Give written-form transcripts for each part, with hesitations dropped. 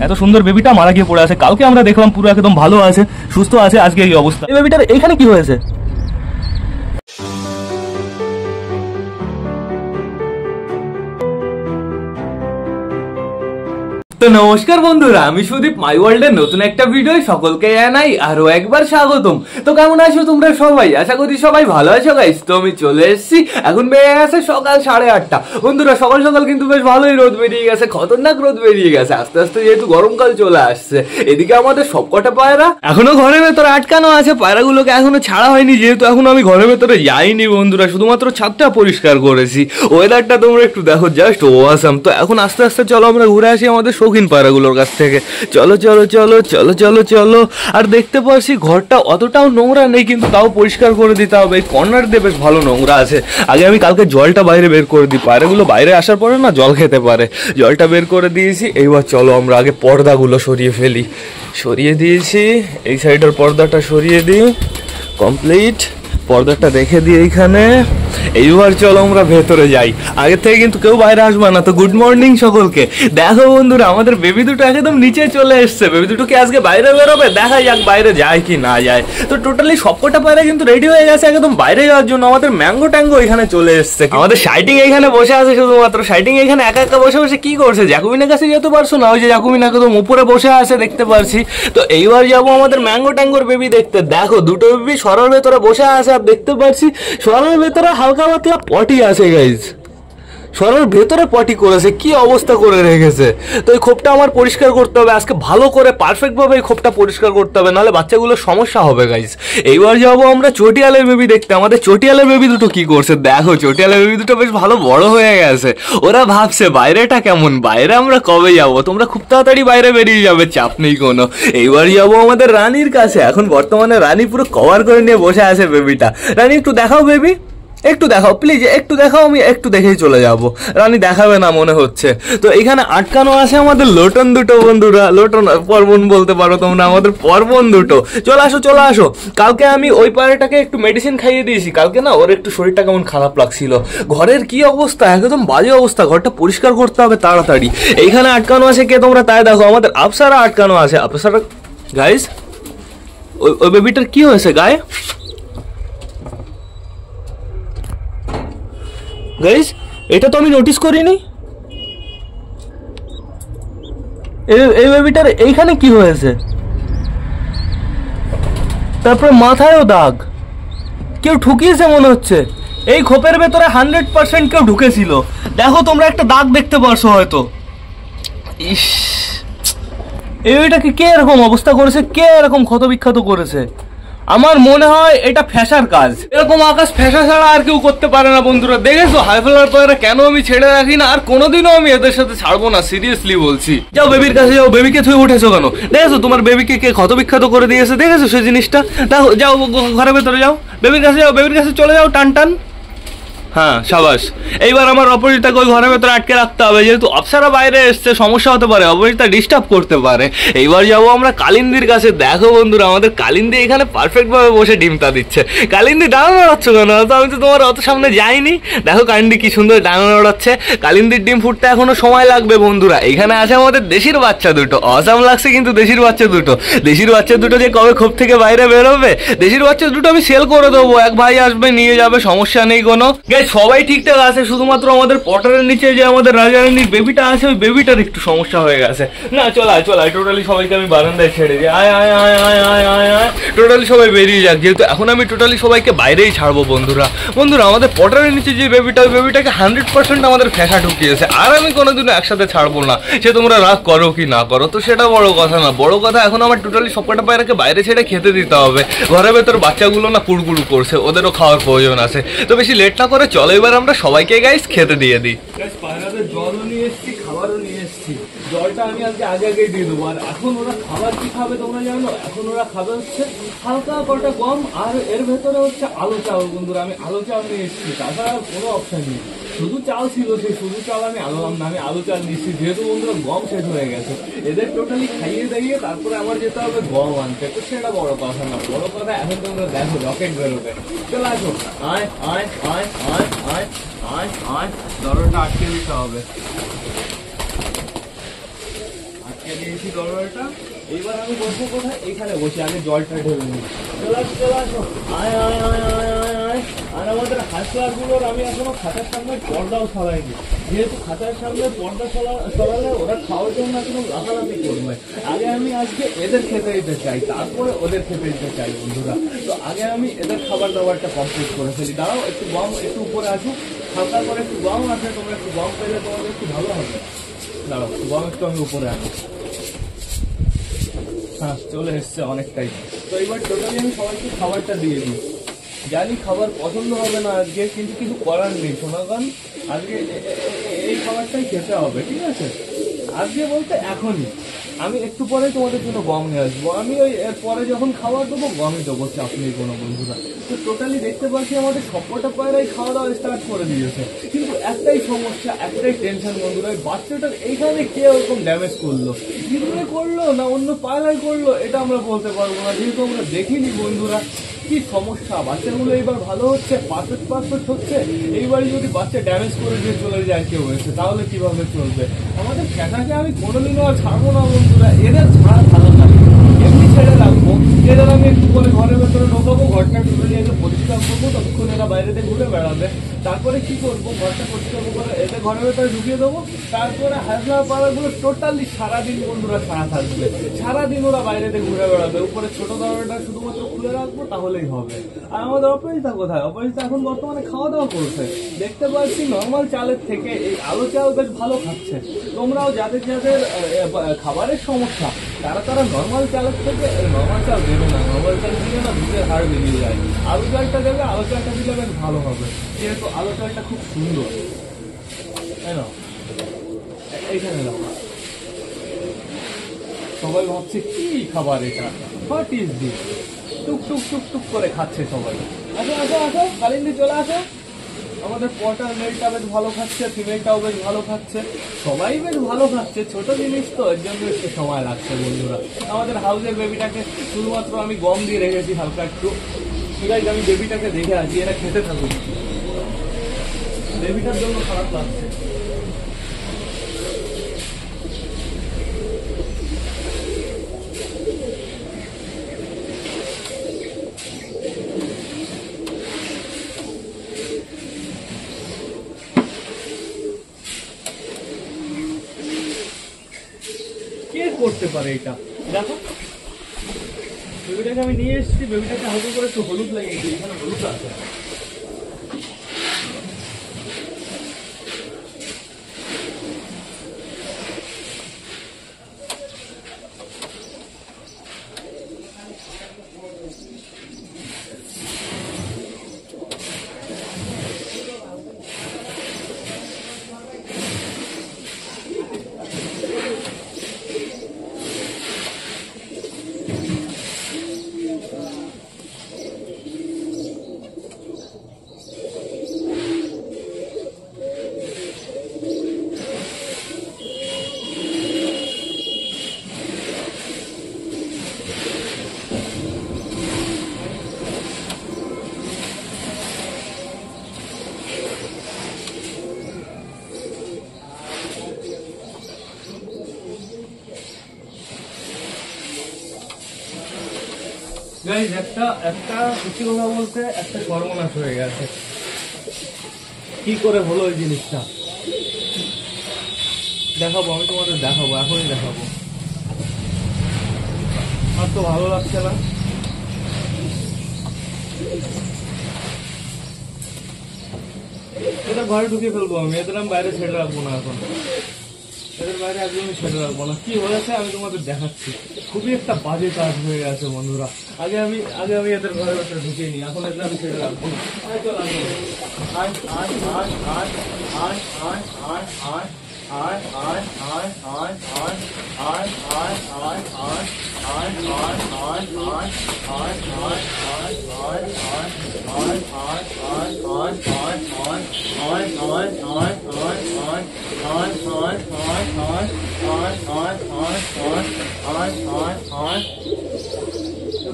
এত সুন্দর বেবিটা মারা গিয়ে পড়ে আছে। কালকে আমরা দেখলাম পুরো একদম ভালো আছে, সুস্থ আছে, আজকে এই অবস্থা। এই বেবিটার এইখানে কি হয়েছে? তো নমস্কার বন্ধুরা, আমি সুদীপ, মাই ওয়ার্ল্ডের নতুন একটা ভিডিও সকলকে জানাই আরো একবার স্বাগতম। তো কেমন আছো তোমরা সবাই? আশা করি সবাই ভালো আছো গাইস। তো আমি চলে এসেছি, এখন বেরিয়ে গেছে সকাল 8:30। বন্ধুরা সকাল সকাল কিন্তু বেশ ভালোই রোদ বেরিয়ে গেছে, খতরনাক রোদ বেরিয়ে গেছে। আস্তে আস্তে যেহেতু গরমকাল চলে আসছে, এদিকে আমাদের সবকটা পায়রা এখনো ঘরের ভেতরে আটকানো আছে। পায়রাগুলোকে এখনো ছাড়া হয়নি, যেহেতু এখনো আমি ঘরের ভেতরে যাইনি বন্ধুরা, শুধুমাত্র ছাদটা পরিষ্কার করেছি। ওয়েদারটা তোমরা একটু দেখো, জাস্ট ওয়াসাম। তো এখন আস্তে আস্তে চলো আমরা ঘুরে আসি আমাদের শৌখিন পায়রাগুলোর কাছ থেকে। চলো চলো চলো চলো চলো চলো। আর দেখতে পাচ্ছি ঘরটা অতটাও নোংরা নেই, কিন্তু তাও পরিষ্কার করে দিতে হবে। এই কর্নার দিয়ে বেশ ভালো নোংরা আছে। আগে আমি কালকে জলটা বাইরে বের করে দিই, পায়রাগুলো বাইরে আসার পরে না জল খেতে পারে। জলটা বের করে দিয়েছি। এইবার চলো আমরা আগে পর্দাগুলো সরিয়ে ফেলি। সরিয়ে দিয়েছি, এই সাইডের পর্দাটা সরিয়ে দিই, কমপ্লিট। পর্দাটা রেখে দিই এইখানে। এইবার চলো আমরা ভেতরে যাই। আগে থেকে কিন্তু কেউ বাইরে আসবে না। তো গুড মর্নিং সকলকে। দেখো বন্ধুরা, আমাদের বেবি দুটো একদম নিচে চলে এসছে। বেবি দুটোকে আজকে বাইরে বেরোবে, দেখা যাক বাইরে যায় কি না যায়। তো টোটালি সবকটা পায়রা কিন্তু রেডি হয়ে গেছে একদম বাইরে যাওয়ার জন্য। আমাদের ম্যাঙ্গো ট্যাঙ্গো এখানে চলে এসছে। আমাদের শাইটিং এখানে বসে আছে শুধুমাত্র। শাইটিং এখানে একা একা বসে বসে কি করছে? জ্যাকুবিনের কাছে যেতে পারছো না? ওই যে জ্যাকুবিন একদম উপরে বসে আছে, দেখতে পারছি। তো এইবার যাবো আমাদের ম্যাঙ্গো ট্যাঙ্গোর বেবি দেখতে। দেখো দুটো বেবি সরার ভেতরে বসে আছে, আর দেখতে পাচ্ছি সরার ভেতরে হালকা পাতলা পটি আছে গাইজ। সরার ভেতরে পটি করেছে, কি অবস্থা করে রেখেছে। তো এই খোপটা আমার পরিষ্কার করতে হবে আজকে ভালো করে, পারফেক্ট ভাবে এই খোপটা পরিষ্কার করতে হবে, নাহলে বাচ্চাগুলোর সমস্যা হবে গাইজ। এইবার যাবো আমরা চটিয়ালের বেবি দেখতে। আমাদের চটিয়ালের বেবি দুটো কি করছে দেখো। চটিয়ালের বেবি দুটো বেশ ভালো বড় হয়ে গেছে। ওরা ভাবছে বাইরেটা কেমন, বাইরে আমরা কবে যাব। তোমরা খুব তাড়াতাড়ি বাইরে বেরিয়ে যাবে, চাপ নেই কোনো। এইবার যাবো আমাদের রানীর কাছে। এখন বর্তমানে রানী পুরো কভার করে নিয়ে বসে আছে বেবিটা। রানী একটু দেখাও বেবি, একটু দেখাও প্লিজ, একটু দেখাও। আমি একটু দেখেই চলে যাব, রানী দেখাবে না মনে হচ্ছে। তো এখানে আটকানো আছে আমাদের লোটন দুটো বন্ধুরা। লোটন পরবন বলতে পারো তোমরা, আমাদের পরবন দুটো। চলে আসো চলে আসো। কালকে আমি ওই পায়রাটাকে একটু মেডিসিন খাইয়ে দিয়েছি। কালকে না ওর একটু শরীরটা কেমন খারাপ লাগছিল। ঘরের কি অবস্থা, একদম বাজে অবস্থা। ঘরটা পরিষ্কার করতে হবে তাড়াতাড়ি। এইখানে আটকানো আছে কে তোমরা তাই দেখো, আমাদের আপসারা আটকানো আছে। আপসারা গাইস, ওই বেবিটার কি হয়েছে গায়ে গাইস? এটা তো আমি নোটিস করিনি। এই বেবিটার এইখানে কি হয়েছে? তারপরে মাথায়ও দাগ, কেউ ঠুকিয়েছে মনে হচ্ছে। এই খোপের ভেতরে 100% কেউ ঢুকেছিল। দেখো তোমরা একটা দাগ দেখতে পারছো হয়তো। ইস, এই বেবিটাকে কে এরকম অবস্থা করেছে, কে এরকম ক্ষত বিক্ষত করেছে? আমার মনে হয় এটা ফ্যাশার কাজ। এরকম আকাশ ফ্যাশা ছাড়া আর কেউ করতে পারে না বন্ধুরা। দেখেছো হাইফেলার পায়রা কেন আমি ছেড়ে রাখি না, আর কোনোদিনও আমি এদের সাথে ছাড়বো না, সিরিয়াসলি বলছি। যাও বেবির কাছে যাও। বেবিকে থুয়ে উঠেছো কেন? দেখেছো তোমার বেবিকে কে ক্ষত বিক্ষত করে দিয়েছে? দেখেছো সেই জিনিসটা? দেখো, যাও ঘরের ভেতরে যাও, বেবির কাছে যাও, বেবির কাছে চলে যাও, টান টান। হ্যাঁ সাবাস। এইবার আমার অপরাজিতাকে ওই ঘরের ভেতরে আটকে রাখতে হবে, যেহেতু অপসারা বাইরে এসছে, সমস্যা হতে পারে, অপরাজিতা ডিস্টার্ব করতে পারে। এইবার যাবো আমরা কালিন্দির কাছে। দেখো বন্ধুরা, আমাদের কালিন্দি এখানে পারফেক্ট ভাবে বসে ডিমটা দিচ্ছে। কালিন্দি ডানা নড়াচ্ছ কেন? তো আমি তো তোমার অত সামনে যাইনি। দেখো কালিন্দি কি সুন্দর ডানা নড়াচ্ছে। কালিন্দির ডিম ফুটতে এখনো সময় লাগবে বন্ধুরা। এখানে আছে আমাদের দেশির বাচ্চা দুটো। অসাম লাগছে কিন্তু দেশির বাচ্চা দুটো। দেশির বাচ্চা দুটো যে কবে খোপ থেকে বাইরে বেরোবে। দেশির বাচ্চা দুটো আমি সেল করে দেবো, এক ভাই আসবে নিয়ে যাবে, সমস্যা নেই কোনো। সবাই ঠিকঠাক আছে, শুধুমাত্র আমাদের পটারের নিচে যে আমাদের রাজারানীর বেবিটা আছে, ওই বেবিটার একটু সমস্যা হয়ে গেছে। না চলায় চলায়, টোটালি সবাইকে আমি বারান্দায় ছেড়ে দিই। আয় আয় আয় আয় আয় আয় আয়। টোটালি সবাই বেরিয়ে যাক, যেহেতু এখন আমি টোটালি সবাইকে বাইরেই ছাড়বো বন্ধুরা। বন্ধুরা আমাদের পটারের নিচে যে বেবিটা, ওই বেবিটাকে 100% আমাদের ফ্যাশা ঢুকিয়েছে। আর আমি কোনোদিনও একসাথে ছাড়বো না, সে তোমরা রাগ করো কি না করো। তো সেটা বড় কথা না, বড় কথা এখন আমার টোটালি সবকটা পায়রাকে বাইরে ছেড়ে খেতে দিতে হবে। ঘরের ভেতর বাচ্চাগুলো না কুড়কুড়ু করছে, ওদেরও খাওয়ার প্রয়োজন আছে। তো বেশি লেট না করে চলো এবার আমরা সবাইকে গাইস খেতে দিয়ে দিই। পায়রাদের জলও নিয়ে এসেছি, খাবারও নিয়ে এসেছি। জলটা আমি আজকে আগে দিয়ে দেবো। আর এখন ওরা খাবার কি খাবে তোমরা জানো? এখন ওরা খাবে হচ্ছে হালকা কটা গম, আর এর ভেতরে হচ্ছে আলু চাল। বন্ধুরা আমি আলু চাল নিয়ে এসেছি, তাছাড়া কোনো অপশন নেই। শুধু চাল ছিল, সেই শুধু চাল আমি আনলাম না, আমি আলু চাল নিচ্ছি, যেহেতু বন্ধুরা গম শেষ হয়ে গেছে। এদের টোটালি খাইয়ে দাইয়ে তারপরে আমার যেতে হবে গম আনতে। তো সেটা বড় কথা না, বড় কথা এখন তোমরা দেখো রকেট বেরোবে। চলে আসো, আয় আয় আয় আয় আয় আয় আয়। দরজাটা আটকে দিতে হবে, আটকে আটকে দিয়েছি দরজাটা। এইবার আমি বসবো কোথায়? এইখানে বসি, আগে জলটা ঢেলে নিই। চলে আসো চলে আসো, আয় আয় আয় আয় আয় আয়। আর আমাদের হাঁসগুলোর আমি এখনো খাতার সামনে পর্দাও সরাইনি, যেহেতু খাতার সামনে পর্দা সরালে ওরা খাওয়ার জন্য এখনো লাফালাফি করবে। আগে আমি আজকে এদের খেতে দিতে চাই, তারপরে ওদের খেতে দিতে চাই বন্ধুরা। তো আগে আমি এদের খাবার দাবারটা কমপ্লিট করে ফেলি। দাঁড়াও, একটু গম একটু উপরে আসুক, হালকা করে একটু গম আছে, তোমরা একটু গম পেলে তোমাদের একটু ভালো হবে। দাঁড়াও, গম একটু আমি উপরে আনি। হ্যাঁ, চলে এসছে অনেকটাই। তো এবার টোটালি আমি সবাইকে খাবারটা দিয়ে দিই। জানি খাবার পছন্দ হবে না আজকে, কিন্তু কিছু করার নেই সোনাগান, আজকে এই খাবারটাই খেতে হবে, ঠিক আছে? আজকে বলতে এখনই, আমি একটু পরে তোমাদের জন্য গম নিয়ে আসবো। আমি ওই এর পরে যখন খাবার দেবো গমই দেবো, চাপ নেই কোনো বন্ধুরা। তো টোটালি দেখতে পাচ্ছি আমাদের সবকটা পায়রাই খাওয়া দাওয়া স্টার্ট করে দিয়েছে, কিন্তু একটাই সমস্যা, একটাই টেনশন বন্ধুরা, ওই বাচ্চাটার এইখানে কে ওরকম ড্যামেজ করলো, ইঁদুরে করলো না অন্য পায়রাই করলো, এটা আমরা বলতে পারবো না, যেহেতু আমরা দেখিনি বন্ধুরা। কি সমস্যা, বাচ্চাগুলো এইবার ভালো হচ্ছে, পারফেক্ট হচ্ছে, এইবারই যদি বাচ্চা ড্যামেজ করে দিয়ে চলে যায় কেউ এসে, তাহলে কিভাবে চলবে? আমাদের ক্যাটাকে আমি কোনোদিনও আর ছাড়বো না বন্ধুরা, এদের ছাড়া ভালো লাগে, এমনি ছেড়ে রাখবো। এদের আমি একটু করে ঘরের ভেতরে ঢোকাবো, ঘরটা টোটালি আগে পরিষ্কার করবো, ততক্ষণ এরা বাইরেতে ঘুরে বেড়াবে। তারপরে কি করবো, ঘরটা পরিষ্কার করে এদের ঘরের ভেতরে ঢুকিয়ে দেবো। তারপরে হাজলা পাড়াগুলো টোটালি সারাদিন বন্ধুরা ছাড়া থাকবে, সারাদিন ওরা বাইরেতে ঘুরে বেড়াবে। উপরে ছোট দরজাটা শুধুমাত্র খুলে রাখবো, তাহলেই হবে। আর আমাদের অপরিচিতা কোথায়? অপরিচিতা এখন বর্তমানে খাওয়া দাওয়া করছে, দেখতে পাচ্ছি নর্মাল চালের থেকে এই আলো চাল বেশ ভালো খাচ্ছে। তোমরাও যাদের যাদের খাবারের সমস্যা, তারা নর্মাল চালের থেকে নর্মাল চাল দেবে না, নর্মাল চাল দিলে না দুধের হাড় বেরিয়ে যায়। আলু চালটা দেবে, আলু চালটা দিলে বেশ ভালো হবে, যেহেতু আলু চালটা খুব সুন্দর, তাই না? এইখানে দাও। সবাই ভাবছে কি খাবার এটা, হোয়াট ইজ দিস? টুক টুক টুক টুক করে খাচ্ছে সবাই। আসো আসো আসো, কালিন্দি চলে আসো। আমাদের পটার মেলটা বেশ ভালো খাচ্ছে, ফিমেলটাও বেশ ভালো খাচ্ছে, সবাই বেশ ভালো খাচ্ছে। ছোট জিনিস তো, এর জন্য একটু সময় লাগছে বন্ধুরা। আমাদের হাউসের বেবিটাকে শুধুমাত্র আমি গম দিয়ে রেখেছি হালকা একটু। ঠিক আছে, আমি বেবিটাকে দেখে আছি, এরা খেতে থাকুক, বেবিটার জন্য খারাপ লাগছে। কে করতে পারে এটা? দেখো, বেবিটাকে আমি নিয়ে এসেছি, বেবিটাকে হালকা করে একটু হলুদ লাগিয়েছি, এখানে হলুদ আছে। গাইজ, একটা সত্যি কথা বলতে একটা সর্বনাশ হয়ে গেছে। কি করে হলো ওই জিনিসটা দেখাবো, আমি তোমাদের দেখাবো, এখনই দেখাবো। আর তো ভালো লাগছে না। এটা ঘরে ঢুকিয়ে ফেলবো আমি, এদের আমি বাইরে ছেড়ে রাখবো না এখন, এদের বাইরে একদমই ছেড়ে রাখবো না। কি হয়েছে আমি তোমাদের দেখাচ্ছি, খুবই একটা বাজে কাজ হয়ে গেছে বন্ধুরা। আগে আমি এদের ঘরের ভেতরে ঢুকিয়ে নিই, এখন এদের আমি ছেড়ে রাখবো।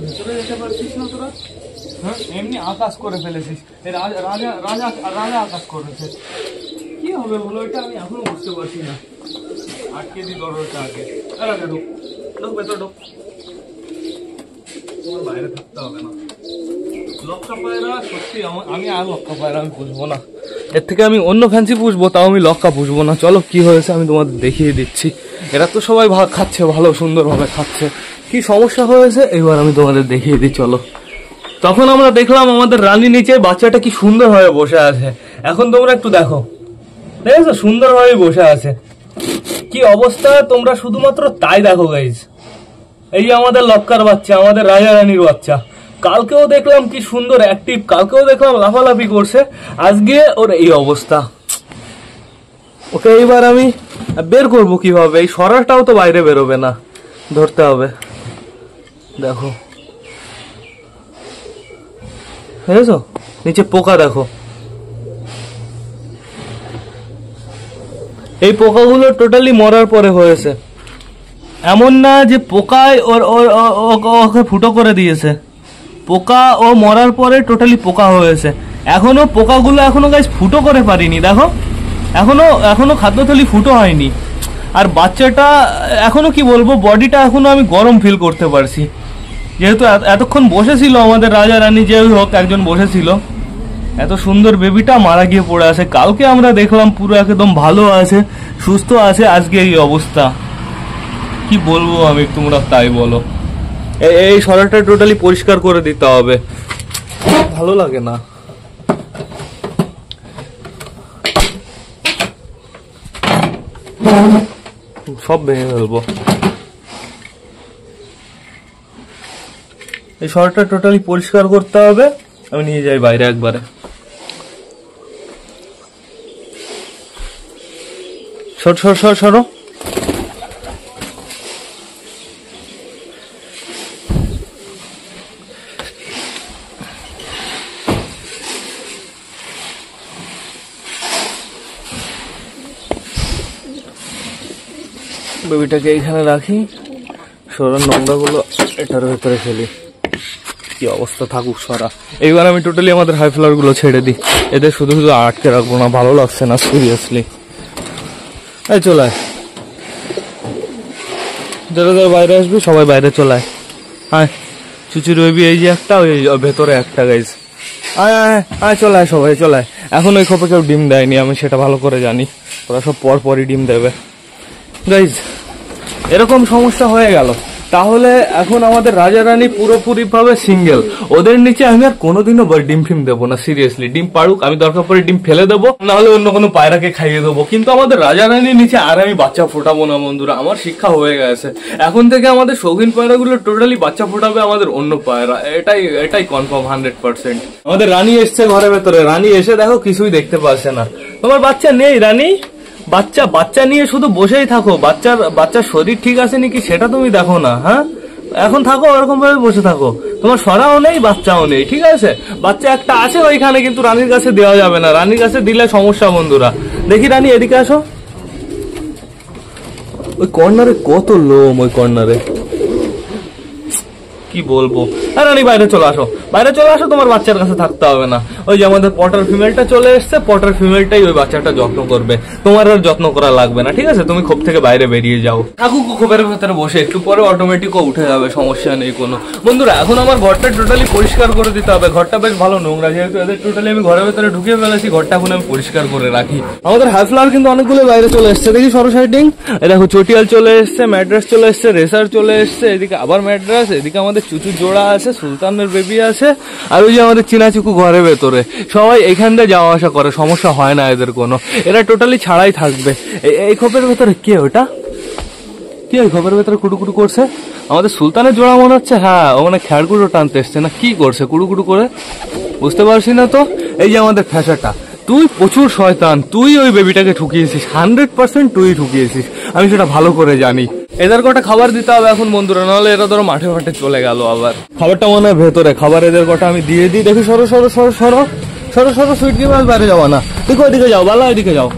ভেতরে যেতে পারছিস না তোরা? হ্যাঁ, এমনি আকাশ করে ফেলেছিস, রাজা আকাশ করেছে। কি হবে বলো, এটা আমি এখনো বুঝতে পারছি না। আটকে দিই দরজাটা আগে। তোমার বাইরে থাকতে হবে না। লক্কা পায়রা সত্যি আমি আর লক্কা পায়রা আমি পুষবো না, এর থেকে আমি অন্য ফ্যান্সি পুষবো, তাও আমি লক্কা পুষবো না। চলো কি হয়েছে আমি তোমাদের দেখিয়ে দিচ্ছি। এরা তো সবাই খাচ্ছে, ভালো সুন্দরভাবে খাচ্ছে, কি সমস্যা হয়েছে এবার আমি তোমাদের দেখিয়ে দিই। চলো, তখন আমরা দেখলাম আমাদের রানী নিচে বাচ্চাটা কি সুন্দর ভাবে বসে আছে। এখন তোমরা একটু দেখো, দেখেছো সুন্দর ভাবে বসে আছে, কি অবস্থা তোমরা শুধুমাত্র তাই দেখো গাইজ। এই যে আমাদের লক্কার বাচ্চা, আমাদের রাজা রানীর বাচ্চা, কালকেও দেখলাম কি সুন্দর অ্যাক্টিভ, কালকেও দেখলাম লাফালাফি করছে, আজকে ওর এই অবস্থা। ওকে এইবার আমি বের করবো কিভাবে? এই সরাটাও তো বাইরে বেরোবে না, ধরতে হবে। দেখো বুঝেছো, নিচে পোকা দেখো, এই পোকাগুলো টোটালি মরার পরে হয়েছে, এমন না যে পোকায় ওকে ফুটো করে দিয়েছে, পোকা ও মরার পরে টোটালি পোকা হয়েছে। এখনো পোকাগুলো এখনো গাইস ফুটো করে পারিনি, দেখো এখনো খাদ্যথলি ফুটো হয়নি। আর বাচ্চাটা এখনো কি বলবো, বডিটা এখনো আমি গরম ফিল করতে পারছি, যেহেতু এতক্ষণ বসেছিল আমাদের রাজা রানী, যে হোক একজন বসেছিল। এত সুন্দর বেবিটা মারা গিয়ে পড়ে আছে। কালকে আমরা দেখলাম পুরো একদম ভালো আছে, সুস্থ আছে, আজকে এই অবস্থা। কি বলবো আমি, তোমরা তাই বলো। এই সরাটা টোটালি পরিষ্কার করে দিতে হবে, ভালো লাগে না। সব ভেঙে ফেলবো। এই সরাটা টোটালি পরিষ্কার করতে হবে। আমি নিয়ে যাই বাইরে একবারে। সরো। বেবিটাকে এইখানে রাখি, সরার নোংরাগুলো এটার ভেতরে ফেলি। কি অবস্থা থাকুক সরা। এইবার আমি টোটালি আমাদের হাই ফ্লাওয়ার গুলো ছেড়ে দিই, এদের শুধু আটকে রাখবো না, ভালো লাগছে না সিরিয়াসলি। এই চলে যারা বাইরে আসবি সবাই বাইরে চলে আয়। চুচুর বেবি এই যে একটা, ওই ভেতরে একটা গাইজ। আয় চলে আয়, সবাই চলে আয়। এখন ওই খোপে কেউ ডিম দেয়নি, আমি সেটা ভালো করে জানি, ওরা সব পরপরই ডিম দেবে গাইজ। এরকম সমস্যা হয়ে গেল, তাহলে এখন আমাদের রাজা রানী পুরোপুরি ভাবে সিঙ্গেল। ওদের নিচে আমি আর কোনোদিনও ডিম ফিম দেবো না, সিরিয়াসলি। ডিম পাড়ুক, আমি দরকার পড়ে ডিম ফেলে দেবো, নাহলে অন্য কোনো পায়রাকে খাইয়ে দেবো, কিন্তু আমাদের রাজা রানীর নিচে আর আমি বাচ্চা ফোটাবো না বন্ধুরা। আমার শিক্ষা হয়ে গেছে, এখন থেকে আমাদের শৌখিন পায়রাগুলো টোটালি বাচ্চা ফোটাবে আমাদের অন্য পায়রা, এটাই কনফার্ম 100%। আমাদের রানী এসছে ঘরের ভেতরে, রানী এসে দেখো কিছুই দেখতে পাচ্ছে না। তোমার বাচ্চা নেই রানী? বাচ্চা নিয়ে শুধু বসেই থাকো, বাচ্চার শরীর ঠিক আছে নাকি সেটা তুমি দেখো না। হ্যাঁ, এখন থাকো ওরকম ভাবে বসে থাকো, তোমার সরাও নেই বাচ্চাও নেই, ঠিক আছে? বাচ্চা একটা আছে ওইখানে, কিন্তু রানীর কাছে দেওয়া যাবে না, রানীর কাছে দিলে সমস্যা বন্ধুরা। দেখি রানী এদিকে আসো। ওই কর্নারে কত লোম, ওই কর্নারে কি বলবো। রানী বাইরে চলে আসো, তোমার বাচ্চার কাছে থাকতে হবে না। ওই যে আমাদের পটার ফিমেলটা চলে এসছে, পটার ফিমেলটাই ওই বাচ্চাটা যত্ন করবে, তোমার আর যত্ন করা লাগবে না, ঠিক আছে? তুমি খোপ থেকে বাইরে বেরিয়ে যাও, থাকুক খোপের ভেতরে বসে, একটু পরে অটোমেটিকও উঠে যাবে, সমস্যা নেই কোনো। বন্ধুরা এখন আমার ঘরটা টোটালি পরিষ্কার করে দিতে হবে, ঘরটা বেশ ভালো নোংরা, যেহেতু এদের টোটালি আমি ঘরের ভেতরে ঢুকিয়ে ফেলেছি, ঘরটা এখন আমি পরিষ্কার করে রাখি। আমাদের হাই ফ্লাওয়ার কিন্তু অনেকগুলো বাইরে চলে এসছে, দেখি সরো সাইডিং। দেখো চটিয়াল চলে এসছে, ম্যাড্রাস চলে এসছে, রেসার চলে এসছে, এদিকে আবার ম্যাড্রাস, এদিকে আমাদের চুচুর জোড়া আছে, সুলতানের বেবি আছে, আর ওই যে আমাদের চিনাচুকু ঘরের ভেতরে। সবাই এখান দিয়ে যাওয়া আসা করে, সমস্যা হয় না এদের কোনো, এরা টোটালি ছাড়াই থাকবে। এই খোপের ভেতরে কে ওটা? কি ওই খোপের ভেতরে কুটুকুটু করছে? আমাদের সুলতানের জোড়া মনে হচ্ছে। হ্যাঁ, ওখানে খ্যাড়গুলো টানতে এসছে না, কি করছে কুটুকুটু করে বুঝতে পারছি না তো। এই যে আমাদের ফ্যাসাটা, তুই প্রচুর শয়তান, তুই ওই বেবিটাকে ঠুকিয়েছিস, 100% তুই ঠুকিয়েছিস, আমি সেটা ভালো করে জানি। এদের কটা খাবার দিতে হবে এখন বন্ধুরা, নাহলে এরা ধরো মাঠে মাঠে চলে গেল আবার। খাবারটা মনে হয় ভেতরে, খাবার এদের কটা আমি দিয়ে দিই। দেখি সরো সুইট গেম, বাইরে যাওয়া না, দেখো এদিকে যাও, বালা এদিকে যাও,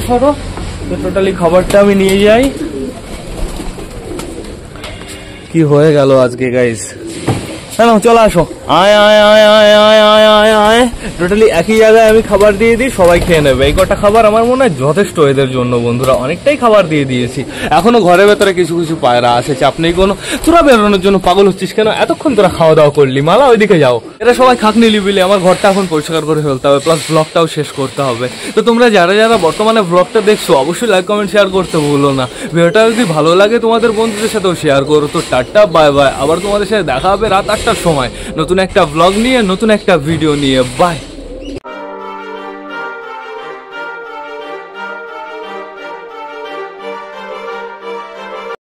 সরো। টোটালি খাবারটা আমি নিয়ে যাই। কি হয়ে গেল আজকে গাইস, হ্যাঁ চলে আসো, আয় আয় আয় আয় আয় আয় আয় আয়। টোটালি একই জায়গায় আমি খাবার দিয়ে দিই, সবাই খেয়ে নেবে। এই কটা খাবার আমার মনে হয় যথেষ্ট এদের জন্য বন্ধুরা, অনেকটাই খাবার দিয়ে দিয়েছি। এখনো ঘরের ভেতরে কিছু কিছু পায়রা আছে, চাপ নেই কোনো। তোরা বেরোনোর জন্য পাগল হচ্ছিস কেন? এতক্ষণ তোরা খাওয়া দাওয়া করলি, মালা ওইদিকে যাও। এরা সবাই খাক নিলিবিলি, আমার ঘরটা এখন পরিষ্কার করে ফেলতে হবে, প্লাস ব্লগটাও শেষ করতে হবে। তো তোমরা যারা যারা বর্তমানে ব্লগটা দেখছো অবশ্যই লাইক কমেন্ট শেয়ার করতে ভুলো না। ভিডিওটা যদি ভালো লাগে তোমাদের বন্ধুদের সাথেও শেয়ার করো। তো টাটা বাই বাই, আবার তোমাদের সাথে দেখা হবে রাত 8টার সময় নতুন একটা ব্লগ নিয়ে, নতুন একটা ভিডিও নিয়ে। বাই।